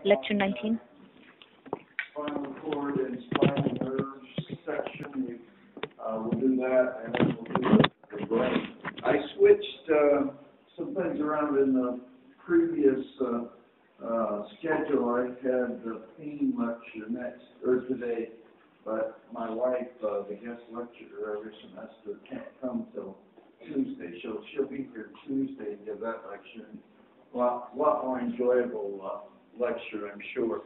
Lecture 19. Spinal cord and spinal nerve section. We'll do that, and then we'll do the brain. I switched some things around in the previous schedule. I had the pain lecture today, but my wife, the guest lecturer every semester, can't come till Tuesday. She'll be here Tuesday to give that lecture. A lot more enjoyable lecture, I'm sure.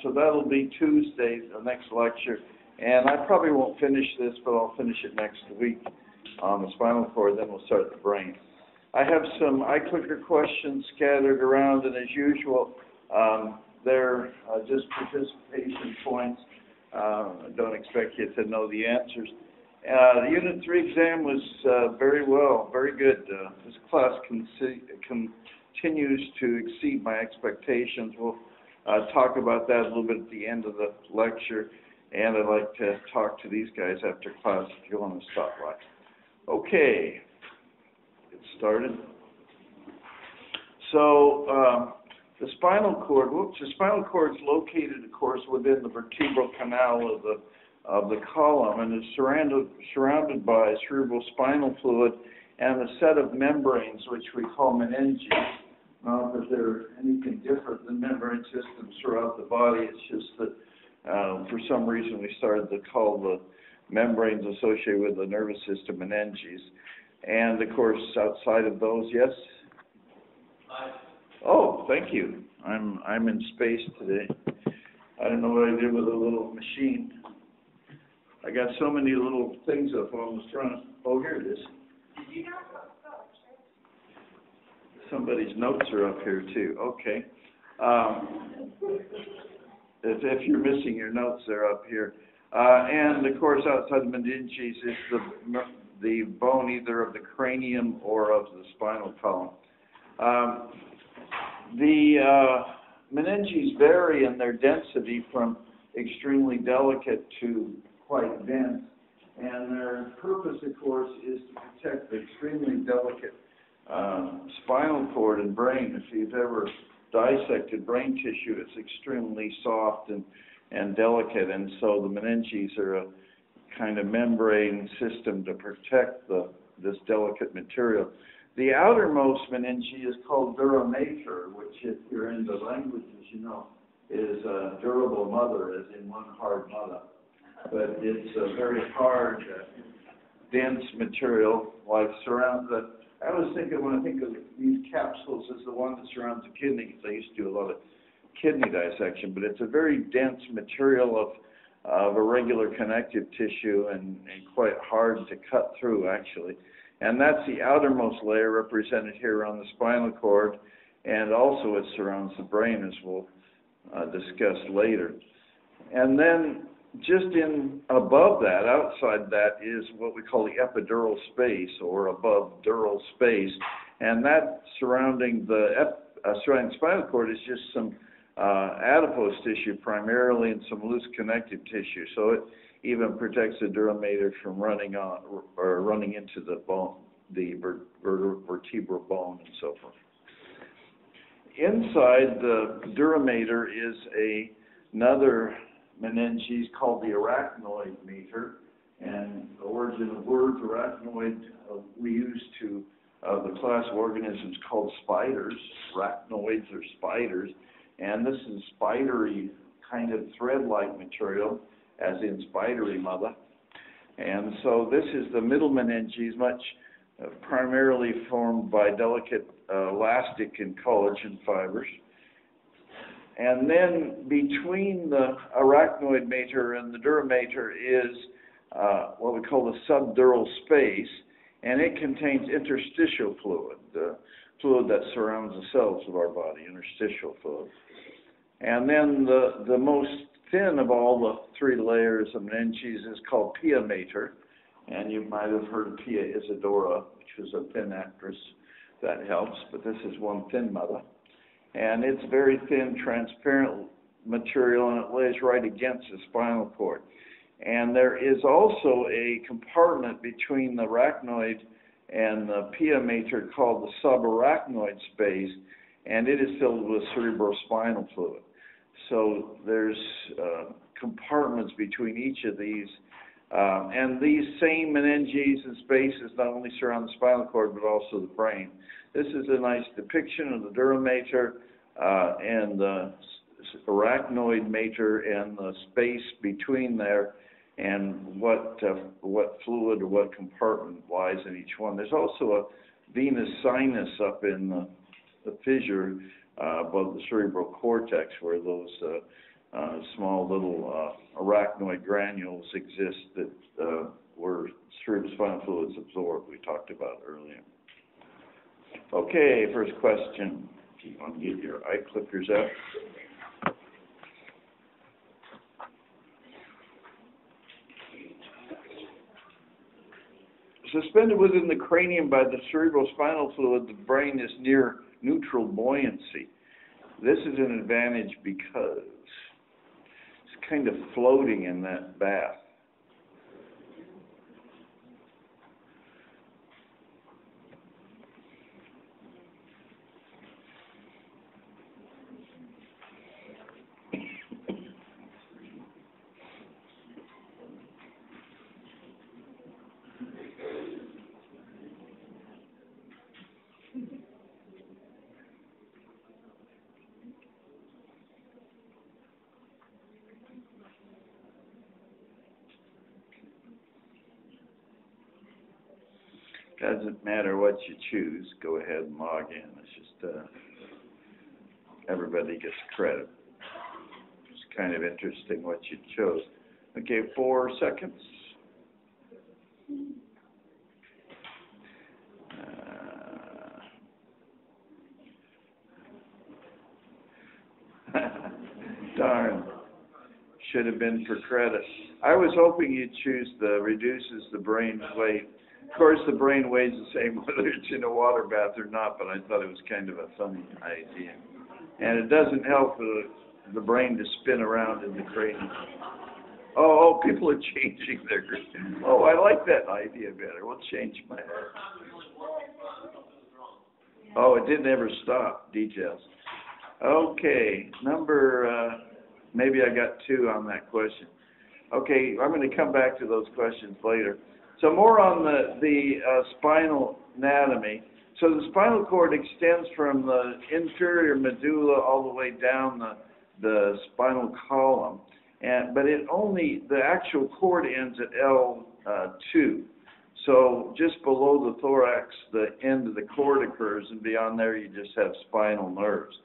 So that'll be Tuesday, the next lecture. And I probably won't finish this, but I'll finish it next week on the spinal cord, then we'll start the brain. I have some iClicker questions scattered around, and as usual, they're just participation points. I don't expect you to know the answers. The Unit 3 exam was very good. This class continues to exceed my expectations. We'll talk about that a little bit at the end of the lecture, and I'd like to talk to these guys after class if you want to stop by. Okay, get started. So the spinal cord is located, of course, within the vertebral canal of the column, and is surrounded by cerebrospinal fluid and a set of membranes, which we call meninges. Not that they're anything different than membrane systems throughout the body. It's just that for some reason we started to call the membranes associated with the nervous system meninges. And of course, outside of those, yes? Oh, thank you. I'm in space today. I don't know what I did with a little machine. I got so many little things up on the front. Oh, here it is. Somebody's notes are up here too. Okay. If you're missing your notes, they're up here. And of course, outside the meninges is the bone either of the cranium or of the spinal column. The meninges vary in their density from extremely delicate to quite dense, and their purpose, of course, is to protect the extremely delicate spinal cord and brain. If you've ever dissected brain tissue, it's extremely soft and delicate, and so the meninges are a kind of membrane system to protect this delicate material. The outermost meninge is called dura mater, which, if you're into languages, you know, is a durable mother, as in one hard mother. But it's a very hard, dense material, like I always think of, when I think of these capsules, as the one that surrounds the kidney, because I used to do a lot of kidney dissection, but it's a very dense material of irregular connective tissue and quite hard to cut through, actually. And that's the outermost layer represented here on the spinal cord, and also it surrounds the brain, as we'll discuss later. And then just above that, outside that, is what we call the epidural space, or above dural space, and that surrounding the spinal cord is just some adipose tissue primarily, and some loose connective tissue. So it even protects the dura mater from running into the bone, the vertebral bone, and so forth. Inside the dura mater is another meninges called the arachnoid mater, and the origin of words arachnoid we use to the class of organisms called spiders. Arachnoids are spiders, and this is spidery kind of thread-like material, as in spidery mother. And so this is the middle meninges, much primarily formed by delicate elastic and collagen fibers. And then between the arachnoid mater and the dura mater is what we call the subdural space, and it contains interstitial fluid, the fluid that surrounds the cells of our body, interstitial fluid. And then the most thin of all the three layers of meninges is called pia mater, and you might have heard of Pia Isadora, which was a thin actress. That helps, but this is one thin mother. And it's very thin, transparent material, and it lays right against the spinal cord. And there is also a compartment between the arachnoid and the pia mater called the subarachnoid space, and it is filled with cerebrospinal fluid. So there's compartments between each of these, and these same meninges and spaces not only surround the spinal cord but also the brain. This is a nice depiction of the dura mater and the arachnoid mater and the space between there, and what fluid or what compartment lies in each one. There's also a venous sinus up in the fissure above the cerebral cortex, where those small little arachnoid granules exist that where cerebrospinal fluid is absorbed, we talked about earlier. Okay, first question. You want to get your eye clickers out? Suspended within the cranium by the cerebrospinal fluid, the brain is near neutral buoyancy. This is an advantage because it's kind of floating in that bath. Doesn't matter what you choose. Go ahead and log in. It's just everybody gets credit. It's kind of interesting what you chose. Okay, 4 seconds. Darn. Should have been for credit. I was hoping you'd choose the reduces the brain's weight. Of course, the brain weighs the same whether it's in a water bath or not, but I thought it was kind of a funny idea. And it doesn't help the brain to spin around in the cranium. Oh, people are changing their... Oh, I like that idea better. We'll change my... Oh, it didn't ever stop. Details. Okay, number... maybe I got 2 on that question. Okay, I'm going to come back to those questions later. So more on the spinal anatomy. So the spinal cord extends from the inferior medulla all the way down the spinal column, but the actual cord ends at L2. So just below the thorax, the end of the cord occurs, and beyond there you just have spinal nerves.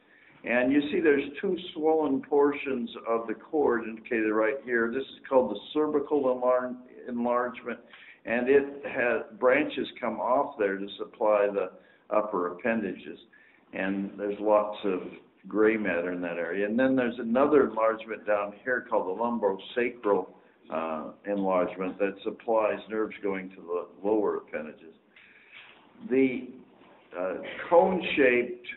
And you see there's 2 swollen portions of the cord indicated right here. This is called the cervical enlargement, and it has branches come off there to supply the upper appendages. And there's lots of gray matter in that area. And then there's another enlargement down here called the lumbosacral enlargement that supplies nerves going to the lower appendages. The cone-shaped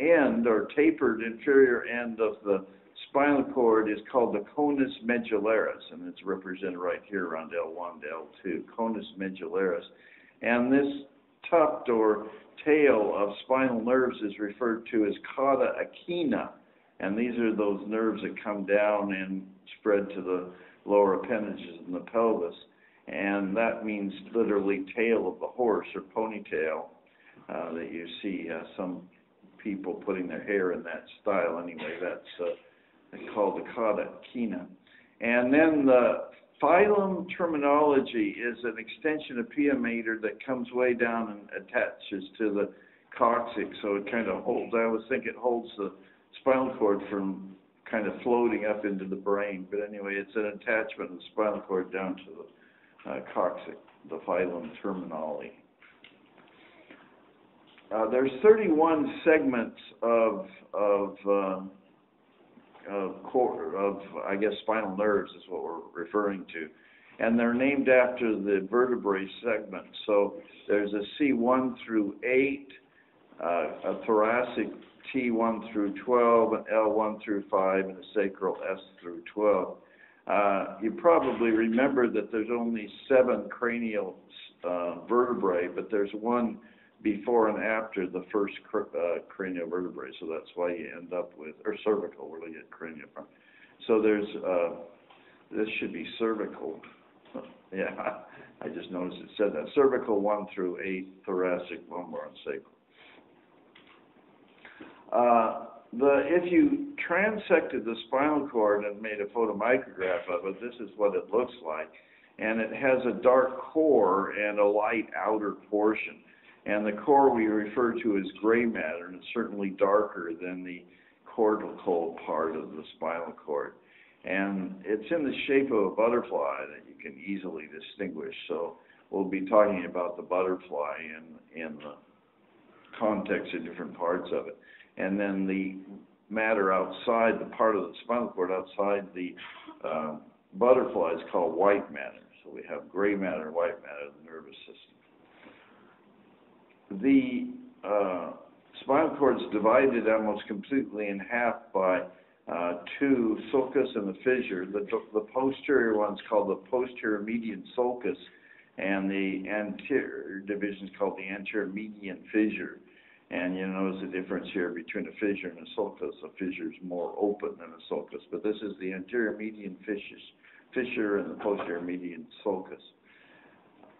end or tapered inferior end of the spinal cord is called the conus medullaris, and it's represented right here around L1 to L2, conus medullaris. And this tuft or tail of spinal nerves is referred to as cauda equina, and these are those nerves that come down and spread to the lower appendages in the pelvis, and that means literally tail of the horse or ponytail that you see some people putting their hair in that style. Anyway, that's called the cauda equina. And then the phylum terminology is an extension of pia mater that comes way down and attaches to the coccyx, so it kind of holds, I always think it holds the spinal cord from kind of floating up into the brain. But anyway, it's an attachment of the spinal cord down to the coccyx, the phylum terminale. There's 31 segments of I guess spinal nerves is what we're referring to, and they're named after the vertebrae segments. So there's a C1 through 8, a thoracic T1 through 12, an L1 through 5, and a sacral S through 12. You probably remember that there's only 7 cranial vertebrae, but there's one before and after the first cranial vertebrae, so that's why you end up with, or cervical, where do you get cranial from? So there's, this should be cervical. Yeah, I just noticed it said that. Cervical 1 through 8, thoracic, lumbar, and sacral. If you transected the spinal cord and made a photomicrograph of it, this is what it looks like. And it has a dark core and a light outer portion. And the core we refer to as gray matter, and it's certainly darker than the cortical part of the spinal cord. And it's in the shape of a butterfly that you can easily distinguish. So we'll be talking about the butterfly in the context of different parts of it. And then the matter outside, the part of the spinal cord outside the butterfly is called white matter. So we have gray matter, white matter, the nervous system. The spinal cord is divided almost completely in half by two sulcus and the fissure. The posterior one is called the posterior median sulcus, and the anterior division is called the anterior median fissure. And you notice the difference here between a fissure and a sulcus. A fissure is more open than a sulcus, but this is the anterior median fissure and the posterior median sulcus.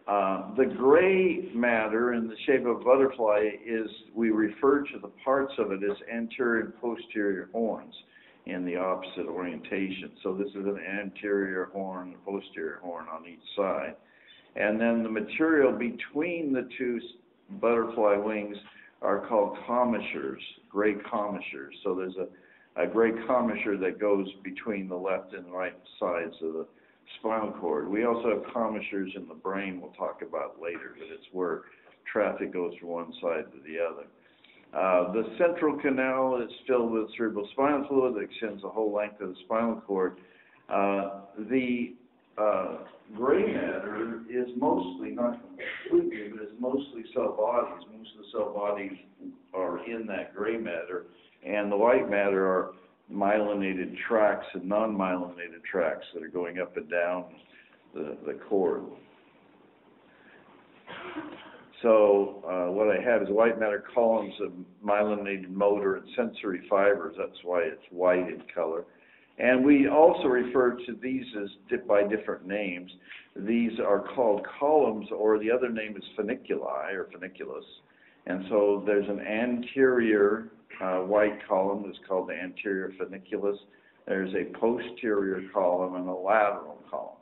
The gray matter in the shape of a butterfly is, we refer to the parts of it as anterior and posterior horns in the opposite orientation. So this is an anterior horn, a posterior horn on each side. And then the material between the two butterfly wings are called commissures, gray commissures. So there's a gray commissure that goes between the left and right sides of the spinal cord. We also have commissures in the brain we'll talk about later, but it's where traffic goes from one side to the other. The central canal is filled with cerebrospinal fluid that extends the whole length of the spinal cord. The gray matter is mostly, not completely, but it's mostly cell bodies. Most of the cell bodies are in that gray matter, and the white matter are myelinated tracts and non-myelinated tracts that are going up and down the cord. So what I have is white matter columns of myelinated motor and sensory fibers. That's why it's white in color. And we also refer to these as by different names. These are called columns, or the other name is funiculi or funiculus. And so there's an anterior white column that's called the anterior funiculus. There's a posterior column and a lateral column.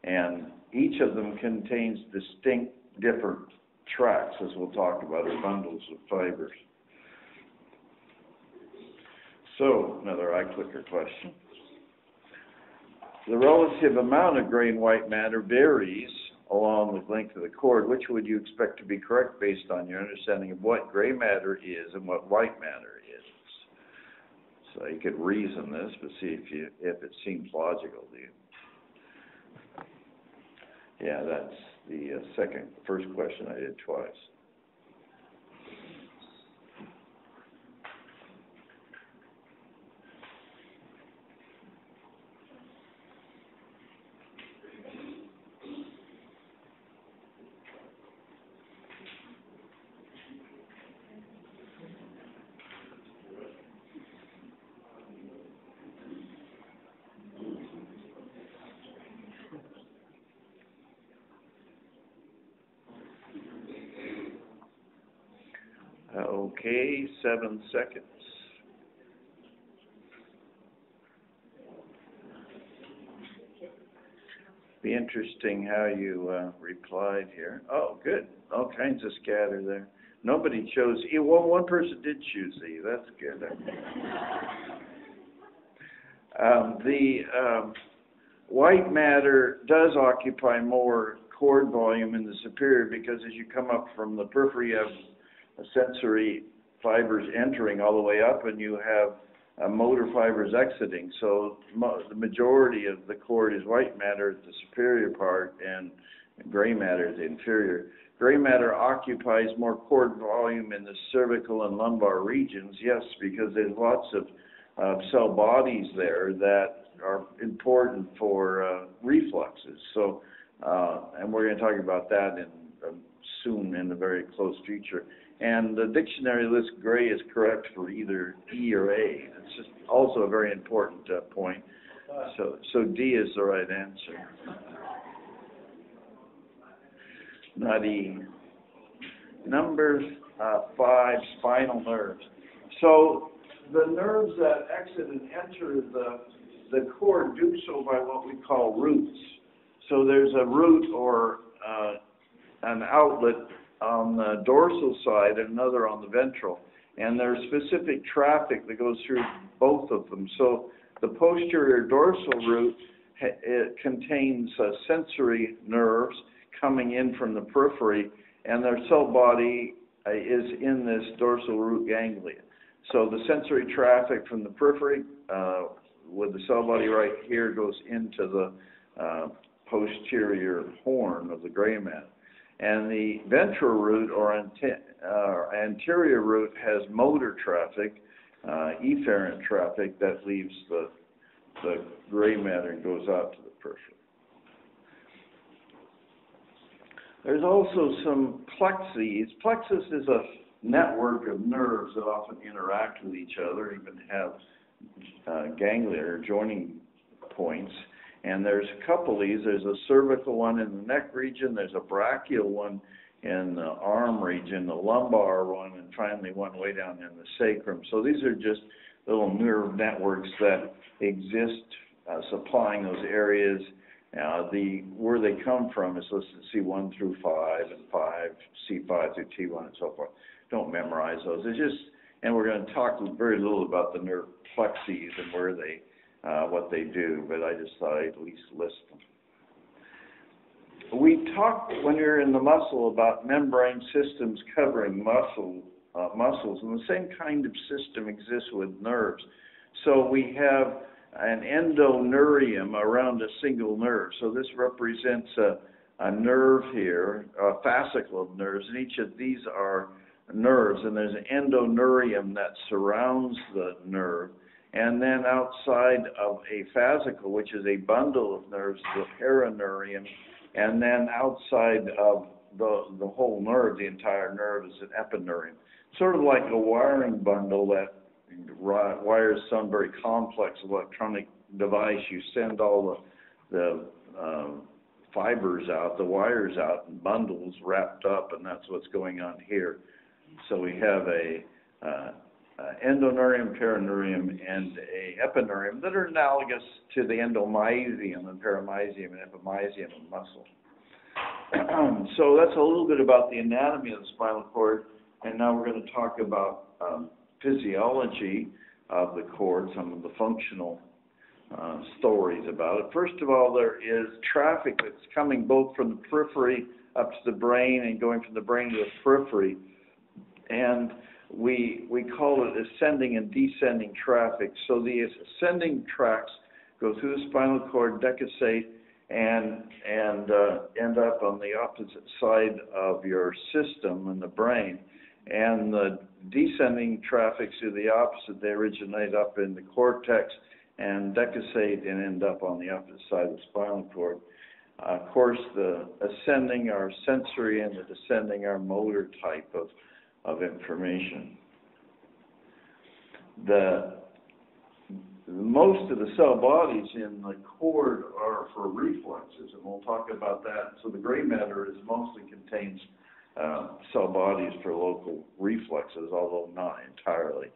And each of them contains distinct different tracts, as we'll talk about, or bundles of fibers. So, another eye clicker question. The relative amount of gray and white matter varies along the length of the cord. Which would you expect to be correct based on your understanding of what gray matter is and what white matter is? So you could reason this, but see if it seems logical to you. Yeah, that's the first question I did twice. Okay, 7 seconds. Be interesting how you replied here. Oh, good. All kinds of scatter there. Nobody chose E. Well, one person did choose E. That's good. The white matter does occupy more cord volume in the superior, because as you come up from the periphery, you have sensory fibers entering all the way up, and you have motor fibers exiting. So the majority of the cord is white matter at the superior part, and gray matter at the inferior. Gray matter occupies more cord volume in the cervical and lumbar regions, yes, because there's lots of cell bodies there that are important for refluxes. So, and we're going to talk about that soon in the very close future. And the dictionary lists gray is correct for either E or A. It's just also a very important point. So D is the right answer. Not E. Number 5, spinal nerves. So the nerves that exit and enter the cord do so by what we call roots. So there's a root or an outlet on the dorsal side and another on the ventral. And there's specific traffic that goes through both of them. So the posterior dorsal root, it contains sensory nerves coming in from the periphery, and their cell body is in this dorsal root ganglia. So the sensory traffic from the periphery with the cell body right here goes into the posterior horn of the gray matter. And the ventral root or anterior root has motor traffic, efferent traffic that leaves the gray matter and goes out to the periphery. There's also some plexes. Plexus is a network of nerves that often interact with each other, even have ganglia or joining points. And there's a couple of these. There's a cervical one in the neck region. There's a brachial one in the arm region, the lumbar one, and finally one way down in the sacrum. So these are just little nerve networks that exist supplying those areas. Where they come from is listed C1 through 5 and 5, C5 through T1 and so forth. Don't memorize those. It's just, and we're going to talk very little about the nerve plexes and where they what they do, but I just thought I'd at least list them. We talk when you're in the muscle about membrane systems covering muscles, and the same kind of system exists with nerves. So we have an endoneurium around a single nerve. So this represents a nerve here, a fascicle of nerves, and each of these are nerves, and there's an endoneurium that surrounds the nerve. And then outside of a fascicle, which is a bundle of nerves, the perineurium, and then outside of the whole nerve, the entire nerve, is an epineurium. Sort of like a wiring bundle that wires some very complex electronic device. You send all the fibers out, the wires out in bundles wrapped up, and that's what's going on here. So we have a endoneurium, perineurium, and a epineurium that are analogous to the endomysium and paramysium and epimysium of muscle. So that's a little bit about the anatomy of the spinal cord, and now we're going to talk about physiology of the cord, some of the functional stories about it. First of all, there is traffic that's coming both from the periphery up to the brain and going from the brain to the periphery, and we call it ascending and descending traffic. So the ascending tracks go through the spinal cord, decussate, and end up on the opposite side of your system in the brain. And the descending traffics do the opposite. They originate up in the cortex and decussate and end up on the opposite side of the spinal cord. Of course, the ascending are sensory and the descending are motor type of information. Most of the cell bodies in the cord are for reflexes, and we'll talk about that. So the gray matter mostly contains cell bodies for local reflexes, although not entirely.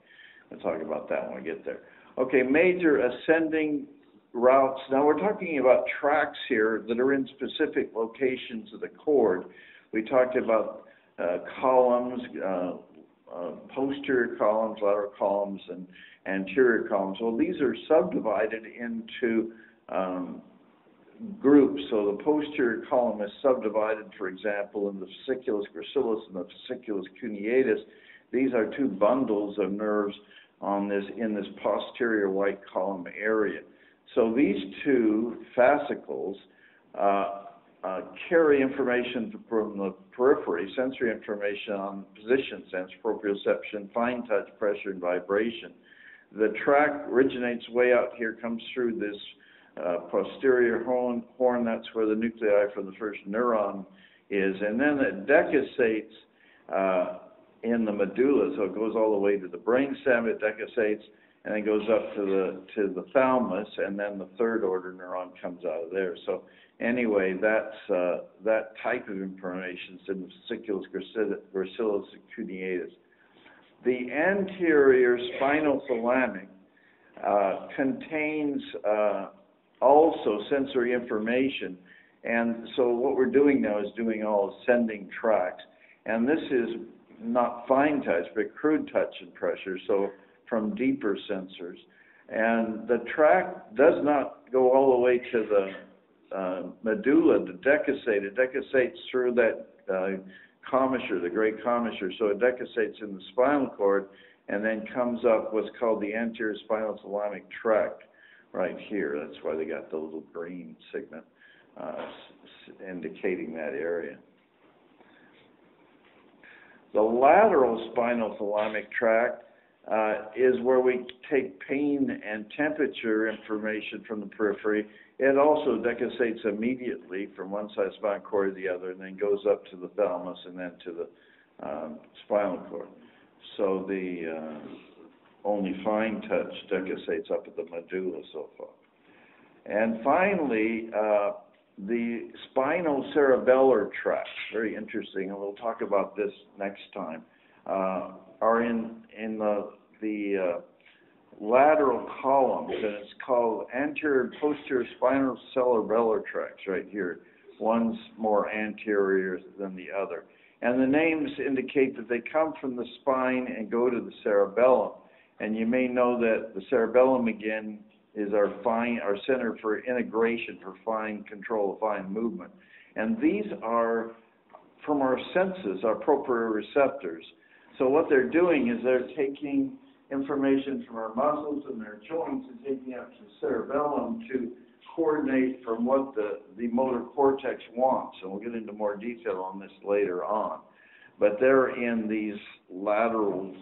We'll talk about that when we get there. Okay, major ascending routes. Now we're talking about tracks here that are in specific locations of the cord. We talked about columns, posterior columns, lateral columns, and anterior columns. Well, these are subdivided into groups. So the posterior column is subdivided, for example, in the fasciculus gracilis and the fasciculus cuneatus. These are two bundles of nerves in this posterior white column area. So these two fascicles carry information from the periphery, sensory information on position sense, proprioception, fine touch, pressure, and vibration. The track originates way out here, comes through this posterior horn. That's where the nuclei for the first neuron is, and then it decussates in the medulla, so it goes all the way to the brainstem, it decussates, and then goes up to the thalamus, and then the third order neuron comes out of there. So anyway, that type of information is in the fasciculus gracilis cuneatus. The anterior spinothalamic contains also sensory information, and so what we're doing now is doing all ascending tracts, and this is not fine touch but crude touch and pressure, so from deeper sensors, and the tract does not go all the way to the medulla to decussate. It decussates through that commissure, the great commissure, so it decussates in the spinal cord and then comes up what's called the anterior spinothalamic tract right here. That's why they got the little green segment indicating that area. The lateral spinothalamic tract is where we take pain and temperature information from the periphery. It also decussates immediately from one side of the spinal cord to the other, and then goes up to the thalamus and then to the spinal cord. So the only fine touch decussates up at the medulla so far. And finally, the spinocerebellar tracts, very interesting, and we'll talk about this next time, are in the lateral columns, and it's called anterior and posterior spinocerebellar tracts right here. One's more anterior than the other. And the names indicate that they come from the spine and go to the cerebellum. And you may know that the cerebellum, again, is our center for integration, for fine control of fine movement. And these are from our senses, our proprioceptors. So what they're doing is they're taking information from our muscles and their joints and taking it up to the cerebellum to coordinate from what the motor cortex wants. And we'll get into more detail on this later on. But they're in these lateral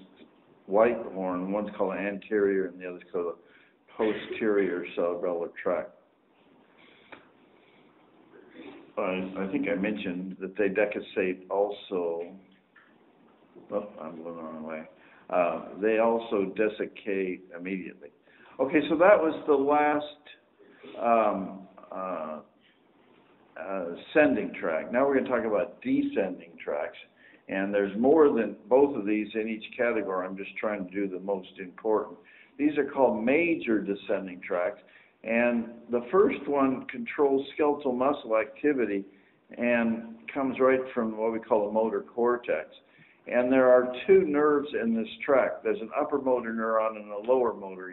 white horn. One's called anterior and the other's called posterior cerebellar tract. I think I mentioned that they decussate also. Oh, I'm going the wrong way. They also desiccate immediately. Okay, so that was the last ascending tract. Now we're going to talk about descending tracts. And there's more than both of these in each category. I'm just trying to do the most important. These are called major descending tracts. And the first one controls skeletal muscle activity and comes right from what we call the motor cortex. And there are two nerves in this tract. There's an upper motor neuron and a lower motor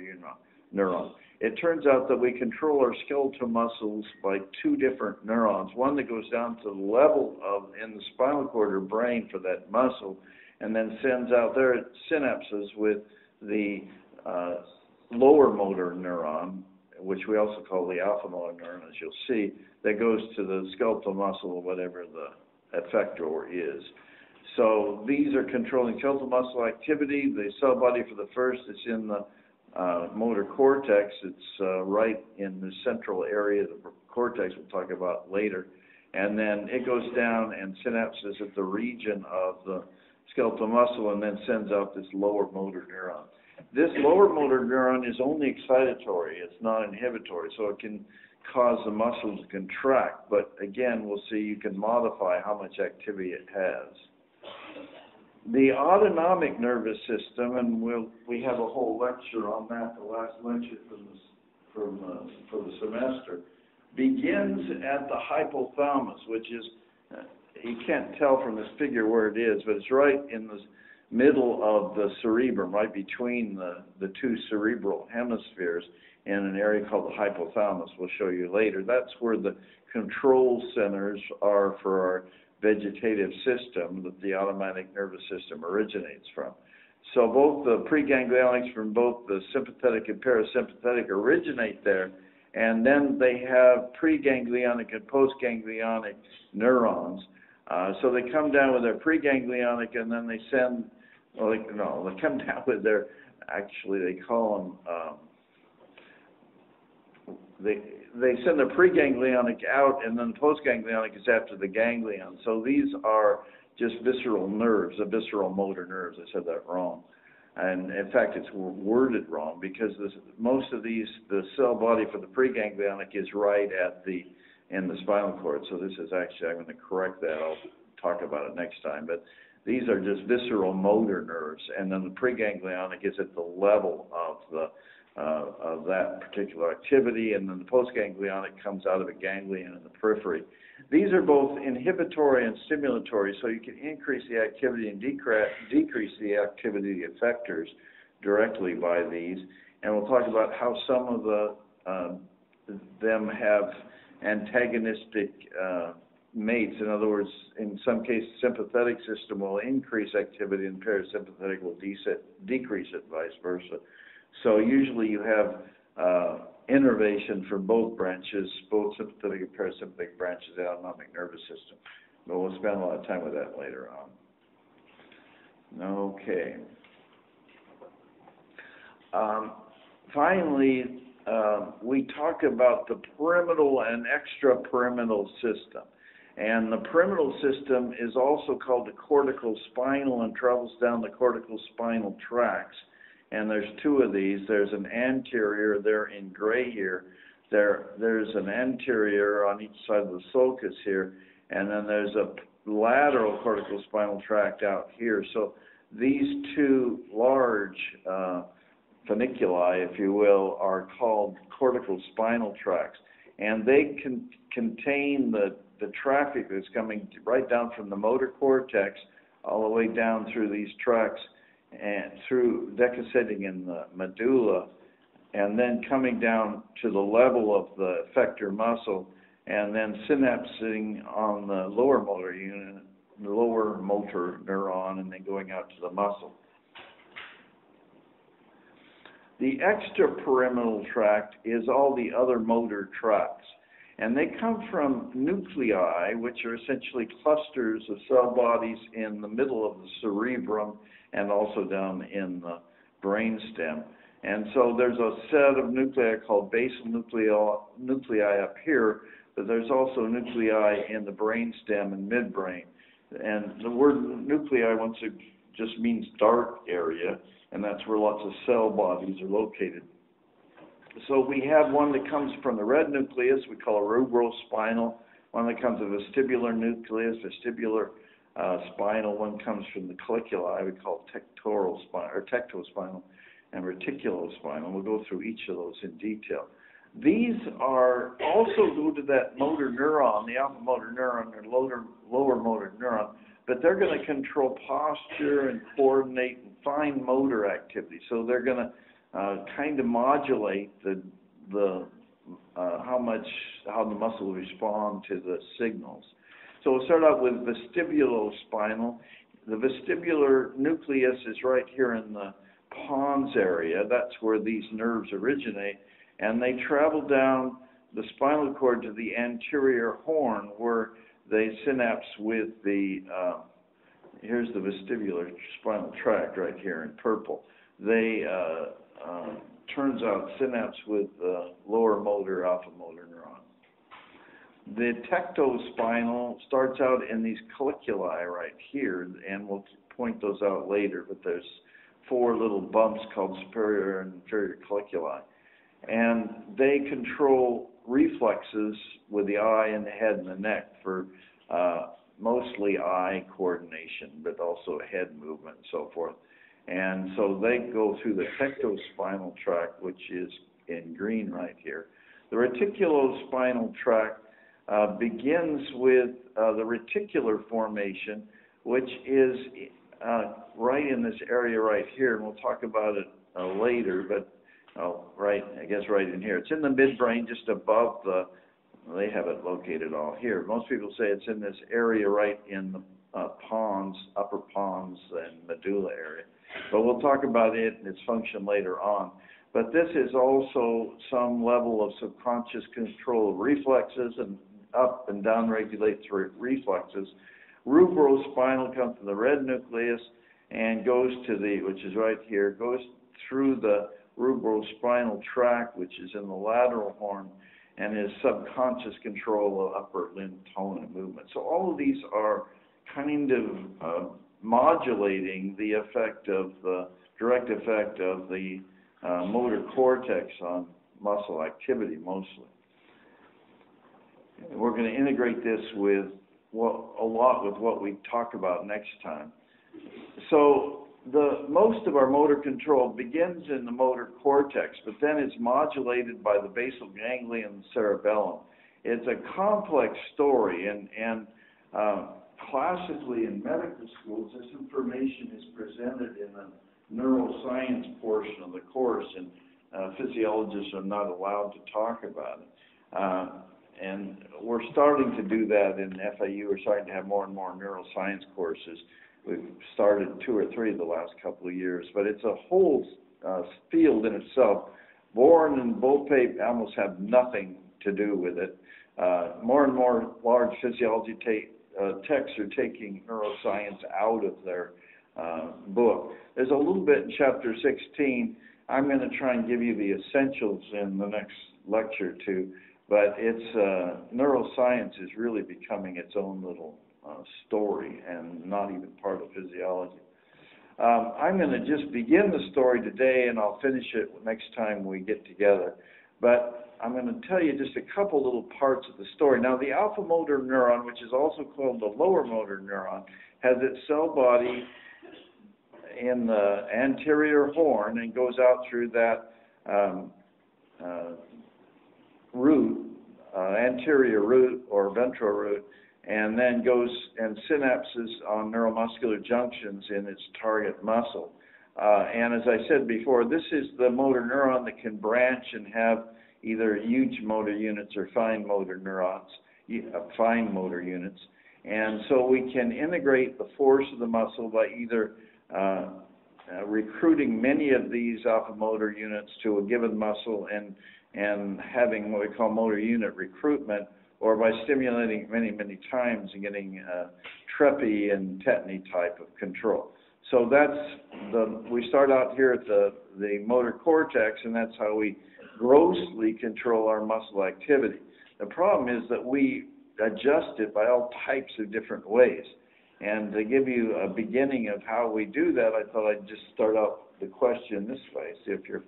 neuron. It turns out that we control our skeletal muscles by two different neurons. One that goes down to the level of in the spinal cord or brain for that muscle, and then sends out their synapses with the lower motor neuron, which we also call the alpha motor neuron, as you'll see, that goes to the skeletal muscle or whatever the effector is. So these are controlling skeletal muscle activity. The cell body for the first is in the motor cortex. It's right in the central area of the cortex we'll talk about later. And then it goes down and synapses at the region of the skeletal muscle and then sends out this lower motor neuron. This lower motor neuron is only excitatory. It's not inhibitory, so it can cause the muscle to contract. But again, we'll see you can modify how much activity it has. The autonomic nervous system, and we have a whole lecture on that, the last lecture for the semester, begins at the hypothalamus, which is, you can't tell from this figure where it is, but it's right in the middle of the cerebrum, right between the two cerebral hemispheres in an area called the hypothalamus. We'll show you later. That's where the control centers are for our vegetative system that the autonomic nervous system originates from. So both the preganglionics from both the sympathetic and parasympathetic originate there, and then they have preganglionic and postganglionic neurons. So they come down with their preganglionic, and then they send, well, they come down with their, actually they call them, they send the preganglionic out, and then postganglionic is after the ganglion. So these are just visceral nerves, the visceral motor nerves. I said that wrong. And in fact, it's worded wrong because most of these, the cell body for the preganglionic is right at in the spinal cord. So this is actually, I'm going to correct that. I'll talk about it next time. But these are just visceral motor nerves, and then the preganglionic is at the level of that particular activity, and then the postganglionic comes out of a ganglion in the periphery. These are both inhibitory and stimulatory, so you can increase the activity and decrease the activity of the effectors directly by these. And we'll talk about how some of them have antagonistic mates. In other words, in some cases, sympathetic system will increase activity and parasympathetic will decrease it, vice versa. So usually you have innervation from both branches, both sympathetic and parasympathetic branches of the autonomic nervous system. But we'll spend a lot of time with that later on. Okay. Finally, we talk about the pyramidal and extrapyramidal system. And the pyramidal system is also called the corticospinal and travels down the corticospinal tracts. And there's two of these. There's an anterior there in gray here. There's an anterior on each side of the sulcus here. And then there's a lateral corticospinal tract out here. So these two large funiculi, if you will, are called corticospinal tracts. And they contain the traffic that's coming right down from the motor cortex all the way down through these tracts and through decussating in the medulla, and then coming down to the level of the effector muscle, and then synapsing on the lower motor unit, the lower motor neuron, and then going out to the muscle. The extrapyramidal tract is all the other motor tracts, and they come from nuclei, which are essentially clusters of cell bodies in the middle of the cerebrum and also down in the brainstem. And so there's a set of nuclei called basal nuclei up here, but there's also nuclei in the brainstem and midbrain. And the word nuclei once it just means dark area, and that's where lots of cell bodies are located. So we have one that comes from the red nucleus, we call a rubrospinal. One that comes from the vestibular nucleus, vestibular spinal. One comes from the colliculi, we call tectospinal, and reticulospinal. We'll go through each of those in detail. These are also go to that motor neuron, the alpha motor neuron or lower motor neuron, but they're going to control posture and coordinate and fine motor activity. So they're going to kind of modulate how the muscle will respond to the signals. So we'll start out with vestibulospinal. The vestibular nucleus is right here in the pons area. That's where these nerves originate, and they travel down the spinal cord to the anterior horn where they synapse with the here's the vestibular spinal tract right here in purple. They turns out synapse with the lower motor alpha motor neuron. The tectospinal starts out in these colliculi right here, and we'll point those out later, but there's 4 little bumps called superior and inferior colliculi. And they control reflexes with the eye and the head and the neck for mostly eye coordination, but also head movement and so forth. And so they go through the tectospinal tract, which is in green right here. The reticulospinal tract begins with the reticular formation, which is right in this area right here, and we'll talk about it later, but right in here. It's in the midbrain, just above they have it located all here. Most people say it's in this area right in the pons, upper pons and medulla area. But we'll talk about it and its function later on. But this is also some level of subconscious control of reflexes and up and down regulates reflexes. Rubrospinal comes from the red nucleus and goes to which is right here, goes through the rubrospinal tract, which is in the lateral horn, and is subconscious control of upper limb tone and movement. So all of these are kind of modulating the direct effect of the motor cortex on muscle activity mostly. We're going to integrate this with a lot with what we talk about next time. So most of our motor control begins in the motor cortex, but then it's modulated by the basal ganglia and the cerebellum. It's a complex story, and classically in medical schools, this information is presented in the neuroscience portion of the course, and physiologists are not allowed to talk about it. And we're starting to do that in FIU. We're starting to have more and more neuroscience courses. We've started 2 or 3 the last couple of years, but it's a whole field in itself. Bourne and Beaupay almost have nothing to do with it. More and more large physiology texts are taking neuroscience out of their book. There's a little bit in chapter 16. I'm going to try and give you the essentials in the next lecture too, but it's neuroscience is really becoming its own little story and not even part of physiology. I'm going to just begin the story today, and I'll finish it next time we get together. But I'm going to tell you just a couple little parts of the story. Now, the alpha motor neuron, which is also called the lower motor neuron, has its cell body in the anterior horn and goes out through that root, anterior root or ventral root, and then goes and synapses on neuromuscular junctions in its target muscle. And as I said before, this is the motor neuron that can branch and have either huge motor units or fine motor neurons, fine motor units. And so we can integrate the force of the muscle by either recruiting many of these alpha motor units to a given muscle and having what we call motor unit recruitment, or by stimulating it many, many times and getting Treppe and tetany type of control. So we start out here at the motor cortex, and that's how we grossly control our muscle activity. The problem is that we adjust it by all types of different ways. And to give you a beginning of how we do that, I thought I'd just start out the question this way, see if you're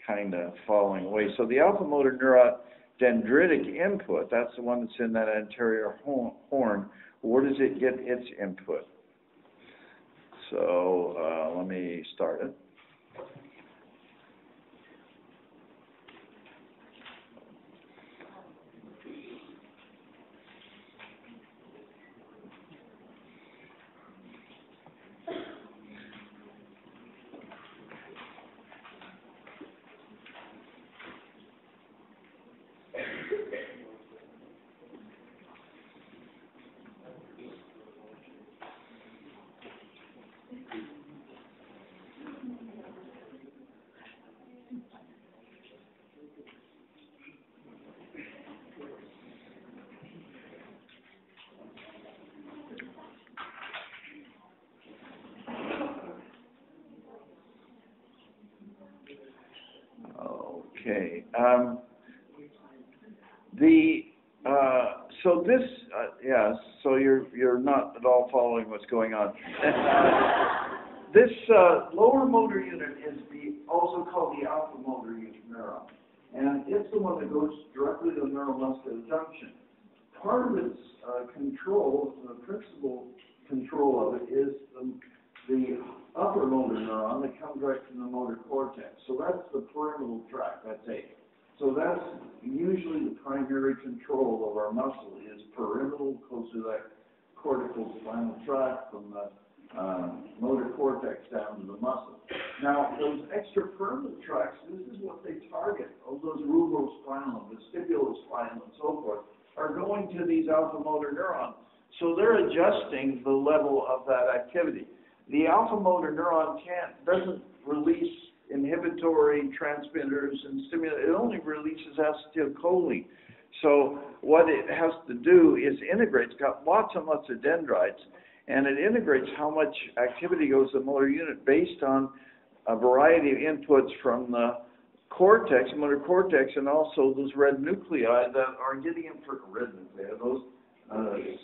kind of following away. So the alpha motor neuron dendritic input, that's the one that's in that anterior horn. Where does it get its input? So let me start it. Okay. So this, yeah. So you're not at all following what's going on. This lower motor unit is also called the alpha motor neuron, and it's the one that goes directly to the neuromuscular junction. Part of its control, the principal control of it, is the upper motor neuron that comes right from the motor cortex. So that's the pyramidal tract, that's it. So that's usually the primary control of our muscle is pyramidal, close to that cortical spinal tract from the motor cortex down to the muscle. Now, those extrapyramidal tracts, this is what they target. All those rubospinal, vestibulospinal, and so forth, are going to these alpha motor neurons. So they're adjusting the level of that activity. The alpha motor neuron doesn't release inhibitory transmitters and stimulate. It only releases acetylcholine. So what it has to do is integrate. It's got lots and lots of dendrites, and it integrates how much activity goes to the motor unit based on a variety of inputs from the cortex, motor cortex, and also those red nuclei that are getting in for red nuclei, those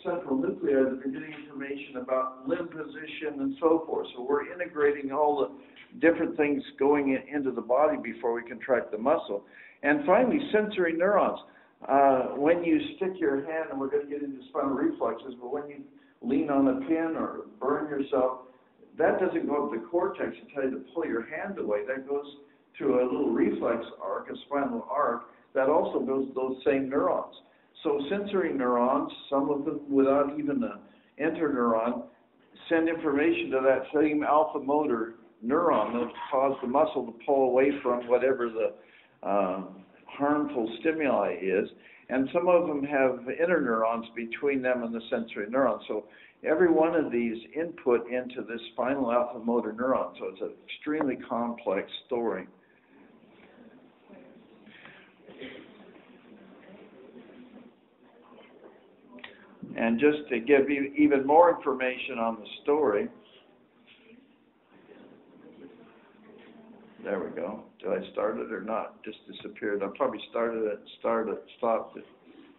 central nuclei that are getting information about limb position and so forth. So we're integrating all the different things going into the body before we contract the muscle. And finally, sensory neurons. When you stick your hand, and we're going to get into spinal reflexes, but when you lean on a pin or burn yourself, that doesn't go up the cortex and tell you to pull your hand away. That goes through a little reflex arc, a spinal arc, that also goes to those same neurons. So sensory neurons, some of them without even an interneuron, send information to that same alpha motor neuron that cause the muscle to pull away from whatever the harmful stimuli is. And some of them have interneurons between them and the sensory neurons. So every one of these input into this spinal alpha motor neuron. So it's an extremely complex story. And just to give you even more information on the story, there we go. Did I start it or not? Just disappeared. I probably started it, stopped it.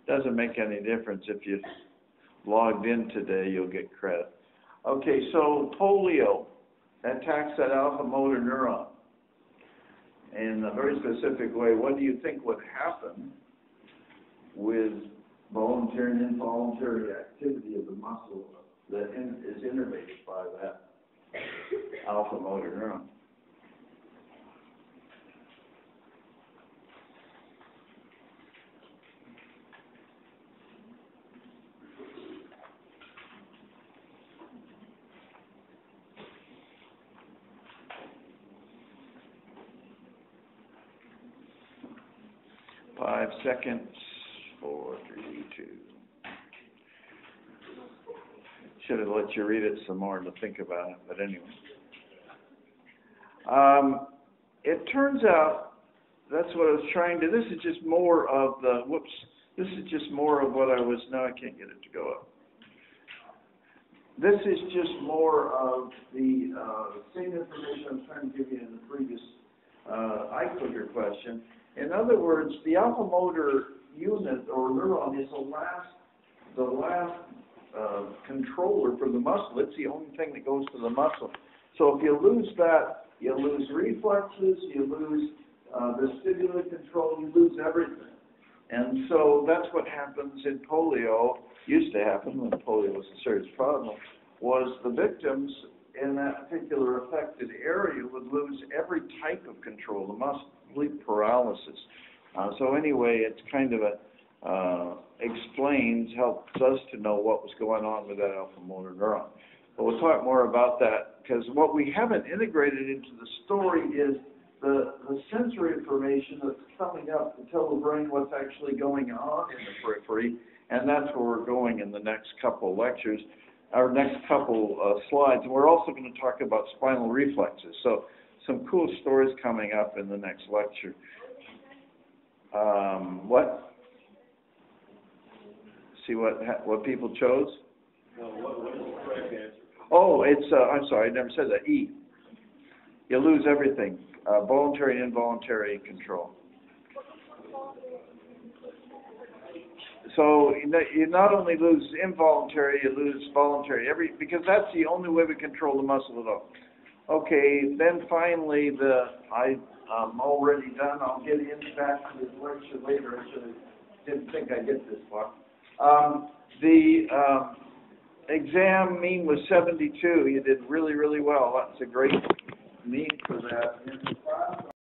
Doesn't make any difference. If you logged in today, you'll get credit. Okay, so polio attacks that alpha motor neuron in a very specific way. What do you think would happen with voluntary and involuntary activity of the muscle that is innervated by that alpha motor neuron? Five seconds. 4, 3, 2. Should have let you read it some more to think about it, but anyway. It turns out that's what I was trying to. This is just more of the. Whoops. This is just more of what I was. No, I can't get it to go up. This is just more of the same information I was trying to give you in the previous eye clicker question. In other words, the alpha motor unit or neuron is the last controller for the muscle. It's the only thing that goes to the muscle. So if you lose that, you lose reflexes, you lose vestibular control, you lose everything. And so that's what happens in polio, used to happen when polio was a serious problem, was the victims in that particular affected area would lose every type of control, the muscle, complete paralysis. So anyway, it's kind of helps us to know what was going on with that alpha motor neuron. But we'll talk more about that, because what we haven't integrated into the story is the sensory information that's coming up to tell the brain what's actually going on in the periphery, and that's where we're going in the next couple lectures, our next couple slides. And we're also going to talk about spinal reflexes. So some cool stories coming up in the next lecture. What? See what people chose? No, what is the correct answer? Oh, it's, I'm sorry, I never said that. E. You lose everything, voluntary and involuntary control. So you not only lose involuntary, you lose voluntary, because that's the only way we control the muscle at all. Okay, then finally, I'm already done. I'll get back to this lecture later. I didn't think I'd get this far. The exam mean was 72. You did really, really well. That's a great mean for that.